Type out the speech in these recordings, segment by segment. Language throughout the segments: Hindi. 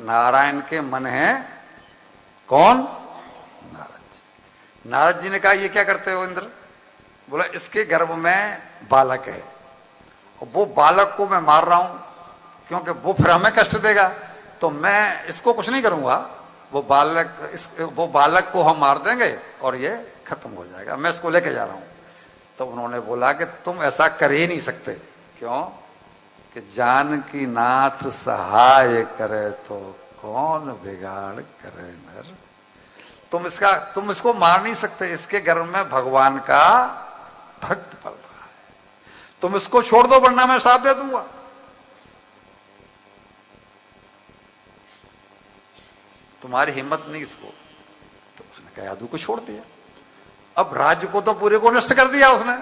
नारायण के मन है कौन? नारद जी। नारद जी ने कहा ये क्या करते हो इंद्र? बोला इसके गर्भ में बालक है और वो बालक को मैं मार रहा हूं क्योंकि वो फिर हमें कष्ट देगा, तो मैं इसको कुछ नहीं करूंगा। वो बालक को हम मार देंगे और ये खत्म हो जाएगा, मैं इसको लेके जा रहा हूं। तो उन्होंने बोला कि तुम ऐसा कर ही नहीं सकते। क्यों? कि जानकी नाथ सहाय करे तो कौन बिगाड़ करे नर। तुम इसको मार नहीं सकते, इसके गर्भ में भगवान का भक्त पल रहा है, तुम इसको छोड़ दो वरना मैं श्राप दे दूंगा। तुम्हारी हिम्मत नहीं इसको। तो उसने कयाधु को छोड़ दिया। अब राज्य को तो पूरे को नष्ट कर दिया उसने,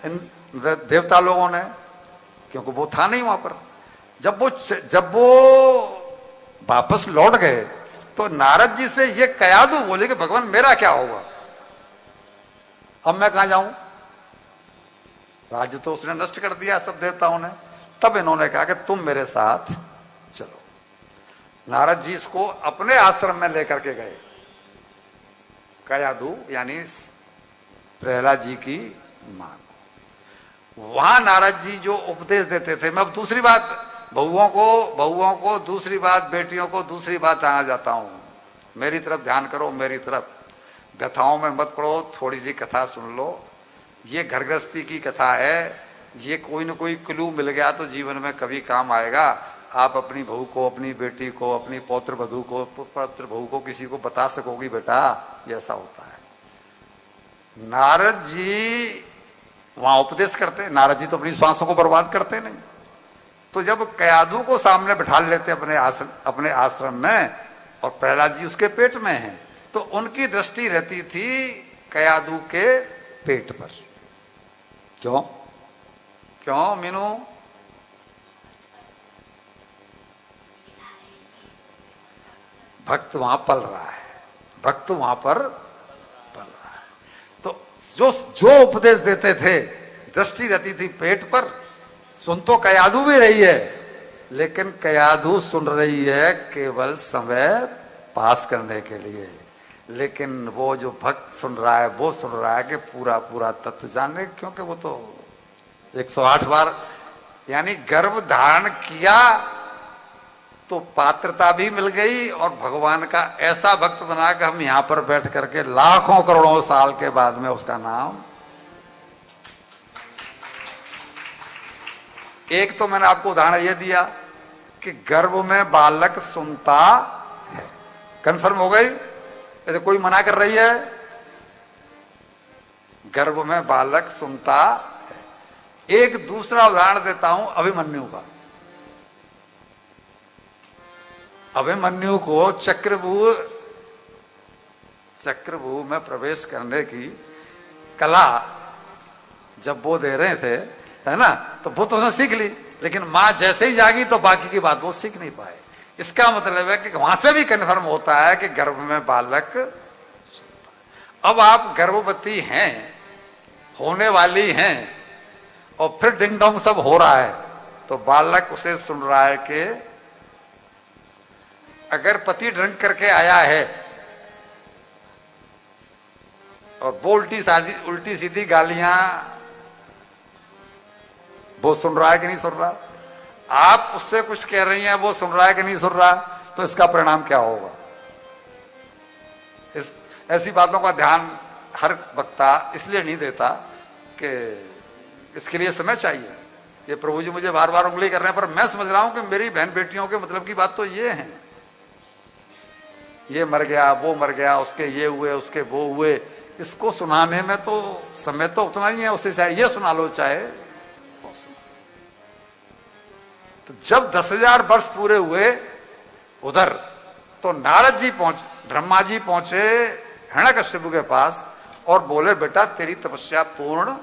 इन देवता लोगों ने, क्योंकि वो था नहीं वहां पर। जब वो वापस लौट गए तो नारद जी से ये कयाधु बोले कि भगवान मेरा क्या होगा, अब मैं कहां जाऊं? राज्य तो उसने नष्ट कर दिया सब देवताओं ने। तब इन्होंने कहा कि तुम मेरे साथ चलो। नारद जी इसको अपने आश्रम में लेकर के गए। कयाधु यानी प्रहलाद जी की मां। वहां नारद जी जो उपदेश देते थे, मैं अब दूसरी बात बहुओं को दूसरी बात, बेटियों को दूसरी बात आना जाता हूं। मेरी तरफ ध्यान करो, मेरी तरफ। कथाओं में मत पढ़ो, थोड़ी सी कथा सुन लो। ये घर गृहस्थी की कथा है, ये कोई न कोई क्लू मिल गया तो जीवन में कभी काम आएगा। आप अपनी बहू को, अपनी बेटी को, अपनी पौत्र वधू को, पौत्र बहू को किसी को बता सकोगी बेटा ये ऐसा होता है। नारद जी वहां उपदेश करते, नारद जी तो अपनी श्वासों को बर्बाद करते नहीं। तो जब कयाधु को सामने बिठा लेते अपने आश्रम में और प्रहलाद जी उसके पेट में हैं, तो उनकी दृष्टि रहती थी कयाधु के पेट पर। क्यों क्यों मीनू? भक्त वहां पल रहा है, भक्त वहां पर पल रहा है। तो जो उपदेश देते थे दृष्टि रहती थी पेट पर। सुन तो कयाधु भी रही है, लेकिन कयाधु सुन रही है केवल समय पास करने के लिए। लेकिन वो जो भक्त सुन रहा है वो सुन रहा है कि पूरा पूरा तत्व जानने, क्योंकि वो तो 108 बार यानी गर्भ धारण किया तो पात्रता भी मिल गई और भगवान का ऐसा भक्त बना कि हम यहां पर बैठ करके लाखों करोड़ों साल के बाद में उसका नाम। एक तो मैंने आपको उदाहरण यह दिया कि गर्भ में बालक सुनता है, कंफर्म हो गई। ऐसे कोई मना कर रही है? गर्भ में बालक सुनता है। एक दूसरा उदाहरण देता हूं अभिमन्यु का। अभिमन्यु को चक्रव्यूह में प्रवेश करने की कला जब वो दे रहे थे, है ना, तो वो तो उसने सीख ली, लेकिन मां जैसे ही जागी तो बाकी की बात वो सीख नहीं पाए। इसका मतलब है कि वहां से भी कन्फर्म होता है कि गर्भ में बालक। अब आप गर्भवती हैं, होने वाली हैं, और फिर डिंग डोंग सब हो रहा है, तो बालक उसे सुन रहा है कि अगर पति ड्रिंक करके आया है और वो उल्टी सीधी गालियां, वो सुन रहा है कि नहीं सुन रहा? आप उससे कुछ कह रही हैं, वो सुन रहा है कि नहीं सुन रहा? तो इसका परिणाम क्या होगा? ऐसी बातों का ध्यान हर वक्ता इसलिए नहीं देता कि इसके लिए समय चाहिए। ये प्रभु जी मुझे बार बार उंगली कर रहे हैं, पर मैं समझ रहा हूं कि मेरी बहन बेटियों के मतलब की बात तो ये है। ये मर गया, वो मर गया, उसके ये हुए, उसके वो हुए, इसको सुनाने में तो समय तो उतना ही है। उससे चाहे ये सुना लो, चाहे वो सुना। तो जब 10,000 वर्ष पूरे हुए उधर, तो नारद जी ब्रह्मा जी पहुंचे हिरण्यकश्यप के पास और बोले बेटा तेरी तपस्या पूर्ण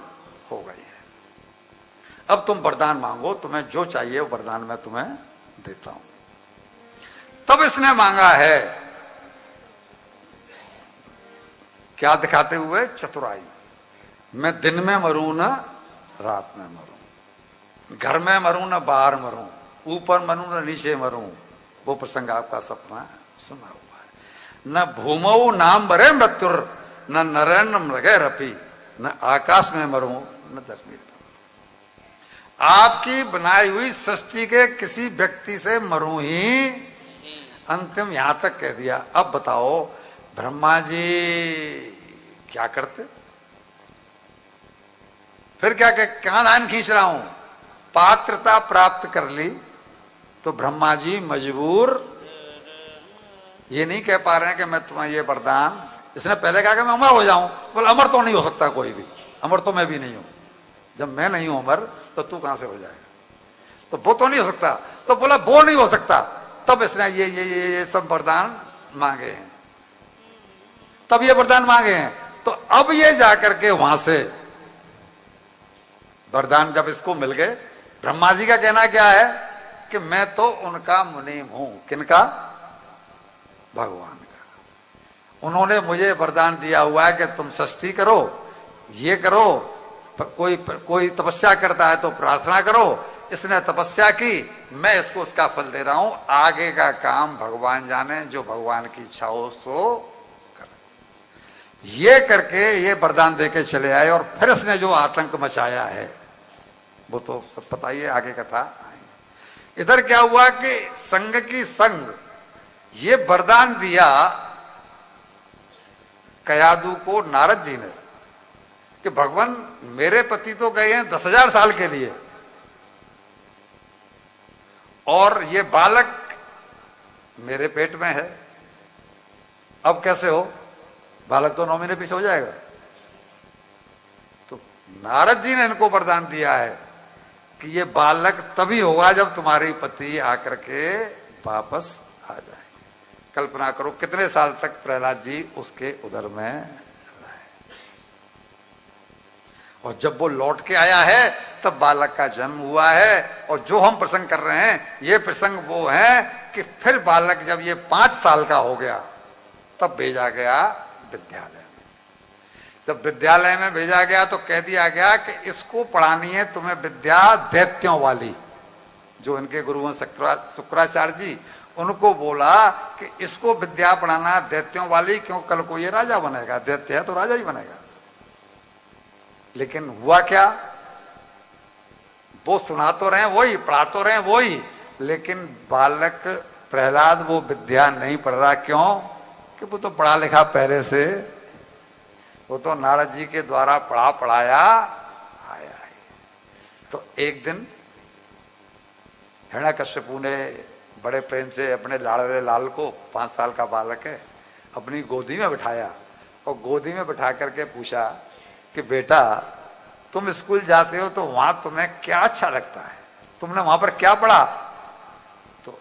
हो गई है, अब तुम वरदान मांगो, तुम्हें जो चाहिए वो वरदान मैं तुम्हें देता हूं। तब इसने मांगा है क्या दिखाते हुए? चतुराई। मैं दिन में मरूं न रात में मरूं, घर में मरूं न बाहर मरूं, ऊपर मरूं न नीचे मरूं, वो प्रसंग आपका सपना सुना हुआ है। न भूमौ नाम बरे मृत्युर, न नरेन मृगे रपी, न आकाश में मरूं न धरती। आपकी बनाई हुई सृष्टि के किसी व्यक्ति से मरूं ही, अंतिम यहां तक कह दिया। अब बताओ ब्रह्मा जी क्या करते? फिर क्या नान खींच रहा हूं, पात्रता प्राप्त कर ली तो ब्रह्मा जी मजबूर ये नहीं कह पा रहे हैं कि मैं तुम्हें ये वरदान, इसने पहले कहा कि मैं अमर हो जाऊं, बोला अमर तो नहीं हो सकता कोई भी, अमर तो मैं भी नहीं हूं, जब मैं नहीं हूं अमर तो तू कहां से हो जाएगा, तो वो तो नहीं हो सकता, तो बोला वो नहीं हो सकता, तब इसने ये सब वरदान मांगे हैं, तब ये वरदान मांगे हैं। तो अब ये जाकर के वहां से वरदान जब इसको मिल गए, ब्रह्मा जी का कहना क्या है कि मैं तो उनका मुनीम हूं, किनका? भगवान का। उन्होंने मुझे वरदान दिया हुआ है कि तुम सृष्टि करो, ये करो, कोई तपस्या करता है तो प्रार्थना करो, इसने तपस्या की, मैं इसको उसका फल दे रहा हूं, आगे का काम भगवान जाने, जो भगवान की इच्छा हो सो करे। ये करके ये वरदान देके चले आए और फिर इसने जो आतंक मचाया है वो तो सब पता ही है, आगे कथा आएंगे। इधर क्या हुआ कि संग की संग ये वरदान दिया कयादू को नारद जी ने कि भगवान मेरे पति तो गए हैं 10,000 साल के लिए और ये बालक मेरे पेट में है, अब कैसे हो, बालक तो 9 महीने पीछे हो जाएगा। तो नारद जी ने इनको वरदान दिया है कि ये बालक तभी होगा जब तुम्हारी पति आकर के वापस आ जाए। कल्पना करो कितने साल तक प्रहलाद जी उसके उदर में रहे, और जब वो लौट के आया है तब बालक का जन्म हुआ है। और जो हम प्रसंग कर रहे हैं ये प्रसंग वो है कि फिर बालक जब ये 5 साल का हो गया तब भेजा गया विद्यालय में। जब विद्यालय में भेजा गया तो कह दिया गया कि इसको पढ़ानी है तुम्हें विद्या दैत्यों वाली, जो इनके गुरु हैं शुक्राचार्य जी, उनको बोला कि इसको विद्या पढ़ाना दैत्यों वाली, क्यों कल को ये राजा बनेगा, दैत्य है तो राजा ही बनेगा। लेकिन हुआ क्या, वो सुना तो रहे वही, पढ़ा तो रहे वही, लेकिन बालक प्रहलाद वो विद्या नहीं पढ़ रहा। क्यों? कि वो तो पढ़ा लिखा पहले से, वो तो नारद जी के द्वारा पढ़ाया आया है। तो एक दिन हिरण्यकश्यपु ने बड़े प्रेम से अपने लाड़ले लाल को, 5 साल का बालक है, अपनी गोदी में बिठाया और गोदी में बिठा करके पूछा कि बेटा तुम स्कूल जाते हो तो वहां तुम्हें क्या अच्छा लगता है, तुमने वहां पर क्या पढ़ा? तो